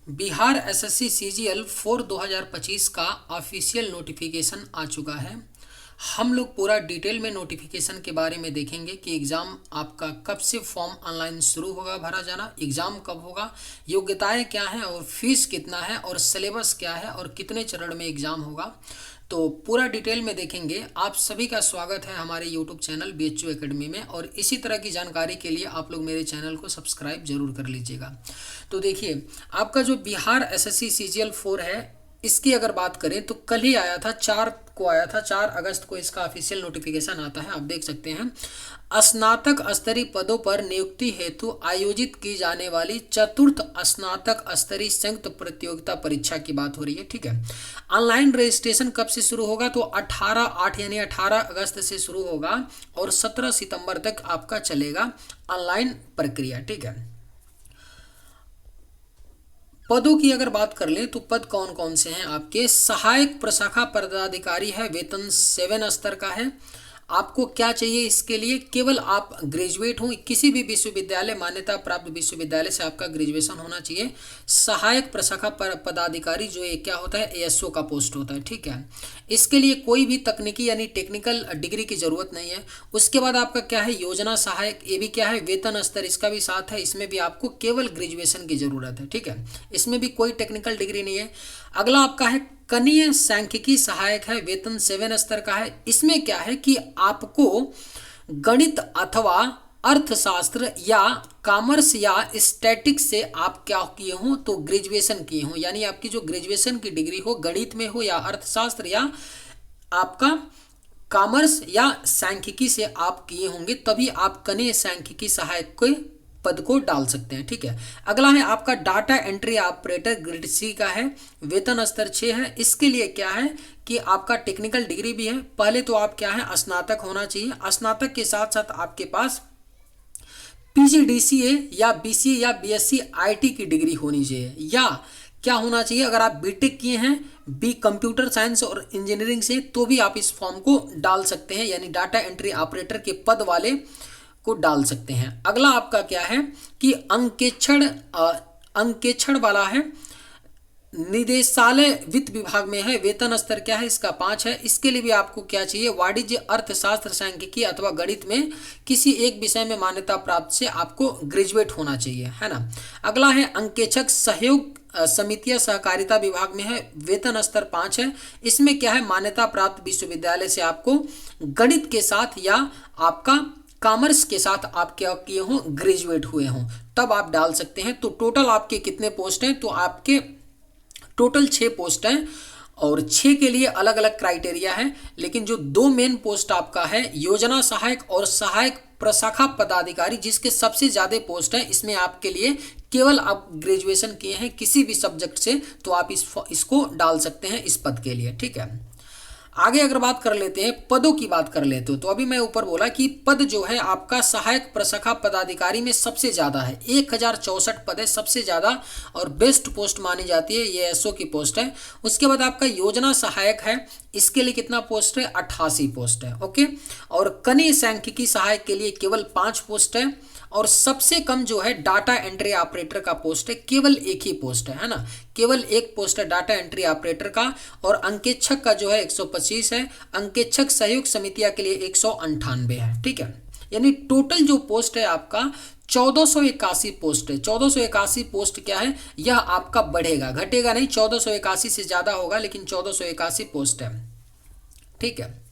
Bihar SSC CGL 4 2025 का official notification आ चुका है। हम लोग पूरा डिटेल में नोटिफिकेशन के बारे में देखेंगे कि एग्ज़ाम आपका कब से फॉर्म ऑनलाइन शुरू होगा भरा जाना, एग्ज़ाम कब होगा, योग्यताएं क्या हैं और फीस कितना है और सिलेबस क्या है और कितने चरण में एग्ज़ाम होगा। तो पूरा डिटेल में देखेंगे। आप सभी का स्वागत है हमारे यूट्यूब चैनल BHU एकेडमी में, और इसी तरह की जानकारी के लिए आप लोग मेरे चैनल को सब्सक्राइब जरूर कर लीजिएगा। तो देखिए, आपका जो बिहार एसएससी सीजीएल 4 है, इसकी अगर बात करें तो कल ही आया था, 4 को आया था, 4 अगस्त को इसका ऑफिशियल नोटिफिकेशन आता है। आप देख सकते हैं, स्नातक स्तरीय पदों पर नियुक्ति हेतु आयोजित की जाने वाली चतुर्थ स्नातक स्तरीय संयुक्त प्रतियोगिता परीक्षा की बात हो रही है। ठीक है, ऑनलाइन रजिस्ट्रेशन कब से शुरू होगा? तो 18/8 यानी 18 अगस्त से शुरू होगा और 17 सितंबर तक आपका चलेगा ऑनलाइन प्रक्रिया। ठीक है, पदों की अगर बात कर लें तो पद कौन कौन से हैं आपके? सहायक प्रशाखा पदाधिकारी है, वेतन 7 स्तर का है। आपको क्या चाहिए इसके लिए? केवल आप ग्रेजुएट हो, किसी भी विश्वविद्यालय, मान्यता प्राप्त विश्वविद्यालय से आपका ग्रेजुएशन होना चाहिए। सहायक प्रशाखा पदाधिकारी जो ये क्या होता है, ASO का पोस्ट होता है। ठीक है, इसके लिए कोई भी तकनीकी यानी टेक्निकल डिग्री की जरूरत नहीं है। उसके बाद आपका क्या है, योजना सहायक, ये भी क्या है, वेतन स्तर इसका भी साथ है। इसमें भी आपको केवल ग्रेजुएशन की जरूरत है। ठीक है, इसमें भी कोई टेक्निकल डिग्री नहीं है। अगला आपका है कनीय सांख्यिकी सहायक है, वेतन 7 स्तर का है। इसमें क्या है कि आपको गणित अथवा अर्थशास्त्र या कॉमर्स या स्टैटिक्स से आप क्या किए हो, तो ग्रेजुएशन किए हो, यानी आपकी जो ग्रेजुएशन की डिग्री हो, गणित में हो या अर्थशास्त्र या आपका कॉमर्स या सांख्यिकी से आप किए होंगे, तभी आप कनीय सांख्यिकी सहायक के पद को डाल सकते हैं। ठीक है, अगला है आपका data entry operator, grade C का है, वेतन स्तर 6 है। इसके लिए क्या है कि आपका टेक्निकल डिग्री भी है। पहले तो आप क्या है, स्नातक होना चाहिए। स्नातक के साथ साथ आपके पास PGDCA या BCA या BSc IT की डिग्री होनी चाहिए, या क्या होना चाहिए, अगर आप बीटेक किए हैं बी कंप्यूटर साइंस और इंजीनियरिंग से, तो भी आप इस फॉर्म को डाल सकते हैं, यानी डाटा एंट्री ऑपरेटर के पद वाले को डाल सकते हैं। अगला आपका क्या है कि अंकेक्षण वाला है, निदेशालय वित्त विभाग में है, वेतन स्तर क्या है इसका 5 है। इसके लिए भी आपको क्या चाहिए, वाणिज्य अर्थशास्त्र सांख्यिकी अथवा गणित में किसी एक विषय में मान्यता प्राप्त से आपको ग्रेजुएट होना चाहिए, है ना। अगला है अंकेक्षक सहयोग समितियां सहकारिता विभाग में है, वेतन स्तर 5 है। इसमें क्या है, मान्यता प्राप्त विश्वविद्यालय से आपको गणित के साथ या आपका कॉमर्स के साथ आप क्या किए हो, ग्रेजुएट हुए हो, तब आप डाल सकते हैं। तो टोटल आपके कितने पोस्ट हैं? तो आपके टोटल 6 पोस्ट हैं, और 6 के लिए अलग अलग क्राइटेरिया है। लेकिन जो 2 मेन पोस्ट आपका है, योजना सहायक और सहायक प्रशाखा पदाधिकारी, जिसके सबसे ज़्यादा पोस्ट है, इसमें आपके लिए केवल आप ग्रेजुएशन किए हैं किसी भी सब्जेक्ट से, तो आप इसको डाल सकते हैं इस पद के लिए। ठीक है, आगे अगर बात कर लेते हैं, पदों की बात कर लेते हो, तो अभी मैं ऊपर बोला कि पद जो है आपका सहायक प्रशाखा पदाधिकारी में सबसे ज़्यादा है, 1064 पद है, सबसे ज़्यादा और बेस्ट पोस्ट मानी जाती है, ये ASO की पोस्ट है। उसके बाद आपका योजना सहायक है, इसके लिए कितना पोस्ट है, 88 पोस्ट है। ओके, और कनीय सांख्यिकी सहायक के लिए केवल 5 पोस्ट है, और सबसे कम जो है डाटा एंट्री ऑपरेटर का पोस्ट है, केवल एक ही पोस्ट है ना, केवल एक पोस्ट है डाटा एंट्री ऑपरेटर का। और अंकेक्षक का जो है 125 है, अंकेक्षक सहयोग समितियां के लिए 198 है। ठीक है, यानी टोटल जो पोस्ट है आपका 1481 पोस्ट है। 1481 पोस्ट क्या है, यह आपका बढ़ेगा, घटेगा नहीं, 1481 से ज्यादा होगा, लेकिन 1481 पोस्ट है। ठीक है,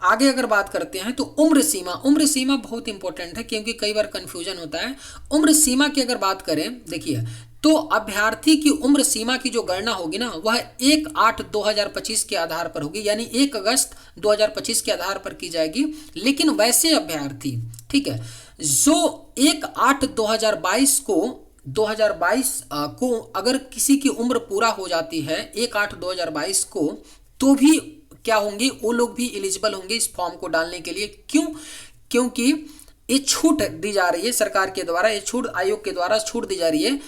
आगे अगर बात करते हैं तो उम्र सीमा बहुत इंपॉर्टेंट है, क्योंकि कई बार कंफ्यूजन होता है। उम्र सीमा की अगर बात करें, देखिए, तो अभ्यर्थी की उम्र सीमा की जो गणना होगी ना, वह 1/8/2025 के आधार पर होगी, यानी 1 अगस्त 2025 के आधार पर की जाएगी। लेकिन वैसे अभ्यर्थी, ठीक है, जो 1/8/2022 को अगर किसी की उम्र पूरा हो जाती है 1/8/2022 को, तो भी क्या होंगे, वो लोग भी एलिजिबल होंगे इस फॉर्म को डालने के लिए। क्यों? क्योंकि ये छूट दी जा रही है सरकार के द्वारा, ये छूट आयोग के द्वारा छूट दी जा रही है।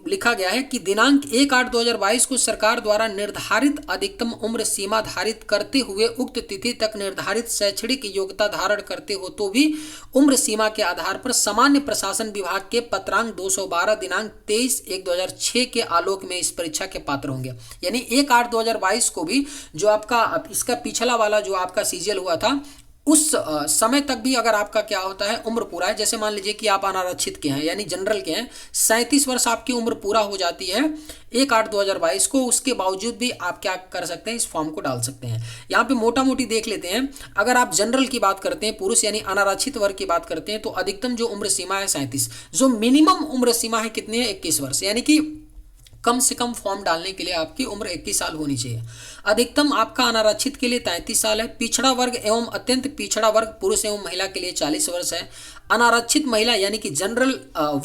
लिखा गया है कि दिनांक 1/8/2022 को सरकार द्वारा निर्धारित अधिकतम उम्र सीमा धारित करते हुए उक्त तिथि तक निर्धारित शैक्षणिक योग्यता धारण करते हो तो भी उम्र सीमा के आधार पर सामान्य प्रशासन विभाग के पत्रांक 212 दिनांक 23/1/2006 के आलोक में इस परीक्षा के पात्र होंगे। यानी 1/8/2022 को भी जो आपका इसका पिछला वाला जो आपका सीजीएल हुआ था उस समय तक भी अगर आपका क्या होता है उम्र पूरा है, जैसे मान लीजिए कि आप अनारक्षित के हैं यानी जनरल के हैं, 37 वर्ष आपकी उम्र पूरा हो जाती है 1/8/2022 को, उसके बावजूद भी आप क्या कर सकते हैं, इस फॉर्म को डाल सकते हैं। यहाँ पे मोटा मोटी देख लेते हैं, अगर आप जनरल की बात करते हैं, पुरुष यानी अनारक्षित वर्ग की बात करते हैं, तो अधिकतम जो उम्र सीमा है 37, जो मिनिमम उम्र सीमा है कितनी है 21 वर्ष, यानी कि कम से कम फॉर्म डालने के लिए आपकी उम्र 21 साल होनी चाहिए। अधिकतम आपका अनारक्षित के लिए 33 साल है। पिछड़ा वर्ग एवं अत्यंत पिछड़ा वर्ग पुरुष एवं महिला के लिए 40 वर्ष है। अनारक्षित महिला यानी कि जनरल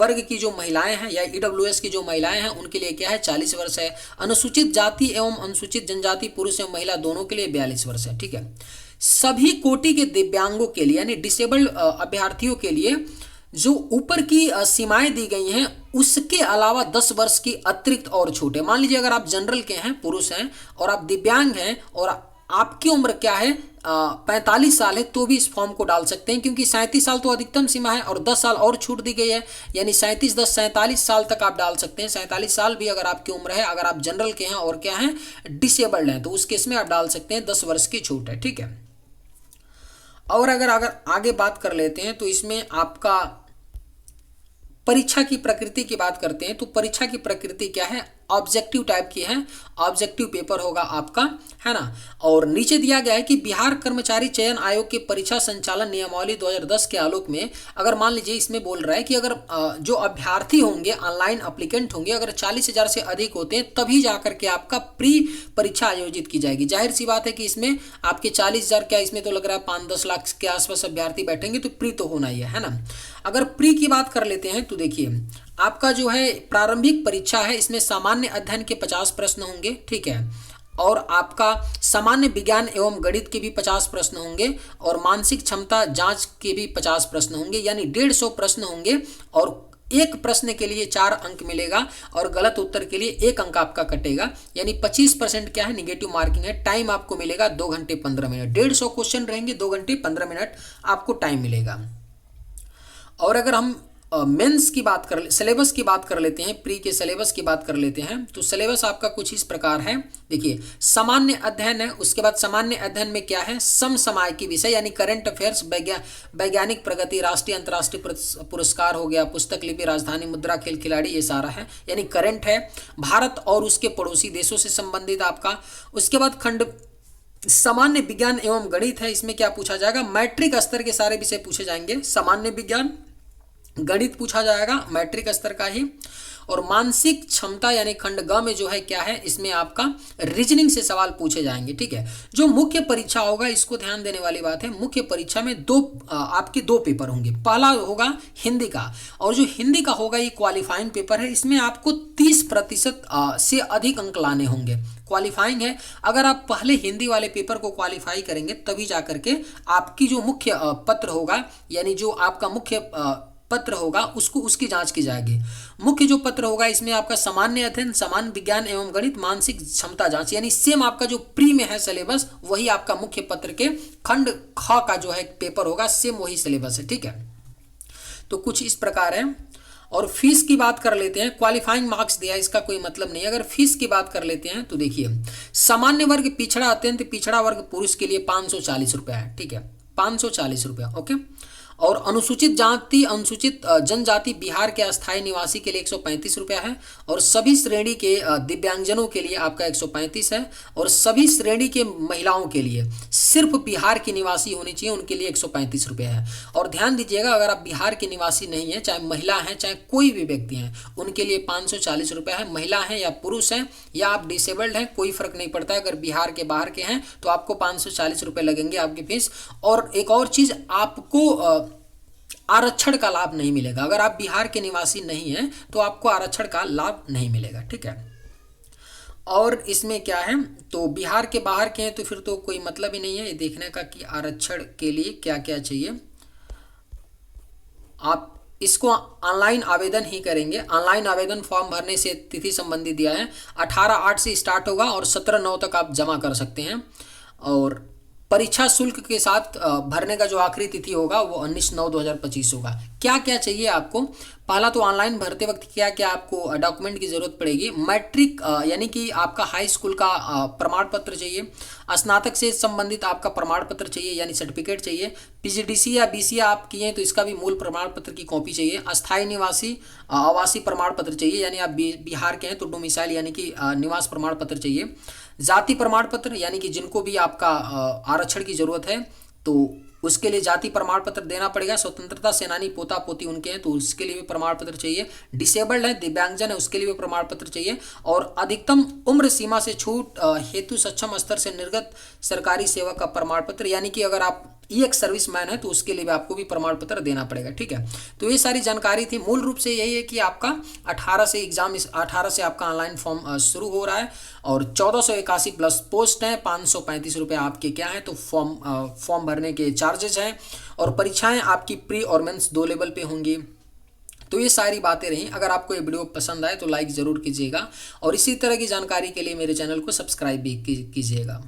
वर्ग की जो महिलाएं हैं या ईडब्ल्यूएस की जो महिलाएं हैं उनके लिए क्या है 40 वर्ष है। अनुसूचित जाति एवं अनुसूचित जनजाति पुरुष एवं महिला दोनों के लिए 42 वर्ष है। ठीक है, सभी कोटि के दिव्यांगों के लिए यानी डिसेबल्ड अभ्यर्थियों के लिए जो ऊपर की सीमाएं दी गई हैं उसके अलावा 10 वर्ष की अतिरिक्त और छूट है। मान लीजिए अगर आप जनरल के हैं, पुरुष हैं और आप दिव्यांग हैं और आपकी उम्र क्या है 45 साल है, तो भी इस फॉर्म को डाल सकते हैं, क्योंकि 37 साल तो अधिकतम सीमा है और 10 साल और छूट दी गई है, यानी 37 10 47 साल तक आप डाल सकते हैं। 47 साल भी अगर आपकी उम्र है, अगर आप जनरल के हैं और क्या हैं डिसेबल्ड हैं, तो उस केस में आप डाल सकते हैं, 10 वर्ष की छूट है। ठीक है, और अगर आगे बात कर लेते हैं तो इसमें आपका परीक्षा की प्रकृति की बात करते हैं, तो परीक्षा की प्रकृति क्या है, ऑब्जेक्टिव टाइप की है, ऑब्जेक्टिव पेपर होगा आपका, है ना। और नीचे दिया गया है कि बिहार कर्मचारी चयन आयोग के परीक्षा संचालन नियमावली 2010 के आलोक में, अगर मान लीजिए इसमें बोल रहा है कि अगर जो अभ्यर्थी होंगे, ऑनलाइन अप्लीकेंट होंगे, अगर 40,000 से अधिक होते हैं तभी जाकर के आपका प्री परीक्षा आयोजित की जाएगी। जाहिर सी बात है कि इसमें आपके 40,000 क्या, इसमें तो लग रहा है 5-10 लाख के आसपास अभ्यर्थी बैठेंगे, तो प्री तो होना ही है ना। अगर प्री की बात कर लेते हैं तो देखिए आपका जो है प्रारंभिक परीक्षा है, इसमें सामान्य अध्ययन के 50 प्रश्न होंगे। ठीक है, और आपका सामान्य विज्ञान एवं गणित के भी 50 प्रश्न होंगे और मानसिक क्षमता जांच के भी 50 प्रश्न होंगे, यानी 150 प्रश्न होंगे और एक प्रश्न के लिए 4 अंक मिलेगा और गलत उत्तर के लिए 1 अंक आपका कटेगा, यानी 25% क्या है निगेटिव मार्किंग है। टाइम आपको मिलेगा 2 घंटे 15 मिनट। 150 क्वेश्चन रहेंगे, 2 घंटे 15 मिनट आपको टाइम मिलेगा। और अगर हम मेंस की बात कर, सिलेबस की बात कर लेते हैं, प्री के सिलेबस की बात कर लेते हैं, तो सिलेबस आपका कुछ इस प्रकार है। देखिए सामान्य अध्ययन है, उसके बाद सामान्य अध्ययन में क्या है, समसामयिक विषय यानी करंट अफेयर्स, वैज्ञानिक प्रगति, राष्ट्रीय अंतर्राष्ट्रीय पुरस्कार हो गया, पुस्तक लिपि, राजधानी मुद्रा, खेल खिलाड़ी, ये सारा है, यानी करंट है। भारत और उसके पड़ोसी देशों से संबंधित आपका। उसके बाद खंड सामान्य विज्ञान एवं गणित है, इसमें क्या पूछा जाएगा, मैट्रिक स्तर के सारे विषय पूछे जाएंगे। सामान्य विज्ञान गणित पूछा जाएगा मैट्रिक स्तर का ही। और मानसिक क्षमता यानी खंड ग में जो है क्या है, इसमें आपका रीजनिंग से सवाल पूछे जाएंगे। ठीक है, जो मुख्य परीक्षा होगा, इसको ध्यान देने वाली बात है, मुख्य परीक्षा में आपके दो पेपर होंगे। पहला होगा हिंदी का, और जो हिंदी का होगा ये क्वालिफाइंग पेपर है, इसमें आपको 30% से अधिक अंक लाने होंगे। क्वालिफाइंग है, अगर आप पहले हिंदी वाले पेपर को क्वालिफाई करेंगे तभी जाकर के आपकी जो मुख्य पत्र होगा, यानी जो आपका मुख्य पत्र होगा उसको उसकी जांच की जाएगी। मुख्य जो पत्र होगा इसमें आपका सामान्य अध्ययन, सामान्य विज्ञान एवं गणित, मानसिक क्षमता जांच, यानी सेम आपका जो प्री में है सिलेबस वही आपका मुख्य पत्र के खंड ख का जो है पेपर होगा, सेम वही सिलेबस है। ठीक है, तो कुछ इस प्रकार है। और फीस की बात कर लेते हैं, क्वालिफाइंग मार्क्स दिया इसका कोई मतलब नहीं। अगर फीस की बात कर लेते हैं तो देखिए सामान्य वर्ग, पिछड़ा, अत्यंत पिछड़ा वर्ग पुरुष के लिए 540 रुपया है। ठीक है, 540 रुपया। ओके, और अनुसूचित जाति, अनुसूचित जनजाति बिहार के अस्थायी निवासी के लिए 135 रुपया है, और सभी श्रेणी के दिव्यांगजनों के लिए आपका 135 है, और सभी श्रेणी के महिलाओं के लिए सिर्फ बिहार की निवासी होनी चाहिए उनके लिए 135 रुपया है। और ध्यान दीजिएगा अगर आप बिहार की निवासी नहीं है, चाहे महिला हैं चाहे कोई भी व्यक्ति हैं, उनके लिए 540 रुपया है। महिला हैं या पुरुष हैं या आप डिसेबल्ड हैं, कोई फर्क नहीं पड़ता है। अगर बिहार के बाहर के हैं तो आपको 540 रुपये लगेंगे आपकी फीस। और एक और चीज़, आपको आरक्षण का लाभ नहीं मिलेगा। अगर आप बिहार के निवासी नहीं हैं तो आपको आरक्षण का लाभ नहीं मिलेगा। ठीक है, और इसमें क्या है, तो बिहार के बाहर के हैं तो फिर तो कोई मतलब ही नहीं है ये देखने का कि आरक्षण के लिए क्या क्या चाहिए। आप इसको ऑनलाइन आवेदन ही करेंगे। ऑनलाइन आवेदन फॉर्म भरने से तिथि संबंधी दिया है, 18/8 से स्टार्ट होगा और 17/9 तक आप जमा कर सकते हैं। और परीक्षा शुल्क के साथ भरने का जो आखिरी तिथि होगा वो 19/9/2025 होगा। क्या क्या चाहिए आपको? पहला तो ऑनलाइन भरते वक्त क्या क्या आपको डॉक्यूमेंट की ज़रूरत पड़ेगी। मैट्रिक यानी कि आपका हाई स्कूल का प्रमाण पत्र चाहिए। स्नातक से संबंधित आपका प्रमाण पत्र चाहिए यानी सर्टिफिकेट चाहिए। पीजीडीसी या बीसीए आप किए हैं तो इसका भी मूल प्रमाण पत्र की कॉपी चाहिए। अस्थायी निवासी आवासीय प्रमाण पत्र चाहिए, यानी आप बिहार के हैं तो डोमिसाइल यानी कि निवास प्रमाण पत्र चाहिए। जाति प्रमाण पत्र यानी कि जिनको भी आपका आरक्षण की जरूरत है तो उसके लिए जाति प्रमाण पत्र देना पड़ेगा। स्वतंत्रता सेनानी पोता पोती उनके हैं तो उसके लिए भी प्रमाण पत्र चाहिए। डिसेबल्ड है, दिव्यांगजन है, उसके लिए भी प्रमाण पत्र चाहिए। और अधिकतम उम्र सीमा से छूट हेतु सक्षम स्तर से निर्गत सरकारी सेवा का प्रमाण पत्र, यानी कि अगर आप एक सर्विसमैन है तो उसके लिए भी आपको भी प्रमाण पत्र देना पड़ेगा। ठीक है, तो ये सारी जानकारी थी। मूल रूप से यही है कि आपका 18 से एग्जाम, 18 से आपका ऑनलाइन फॉर्म शुरू हो रहा है और 1481 प्लस पोस्ट हैं। 535 रुपये आपके क्या है तो फॉर्म भरने के चार्जेस हैं। और परीक्षाएं आपकी प्री और मेंस 2 लेवल पे होंगी। तो ये सारी बातें रहीं। अगर आपको ये वीडियो पसंद आए तो लाइक ज़रूर कीजिएगा और इसी तरह की जानकारी के लिए मेरे चैनल को सब्सक्राइब भी कीजिएगा।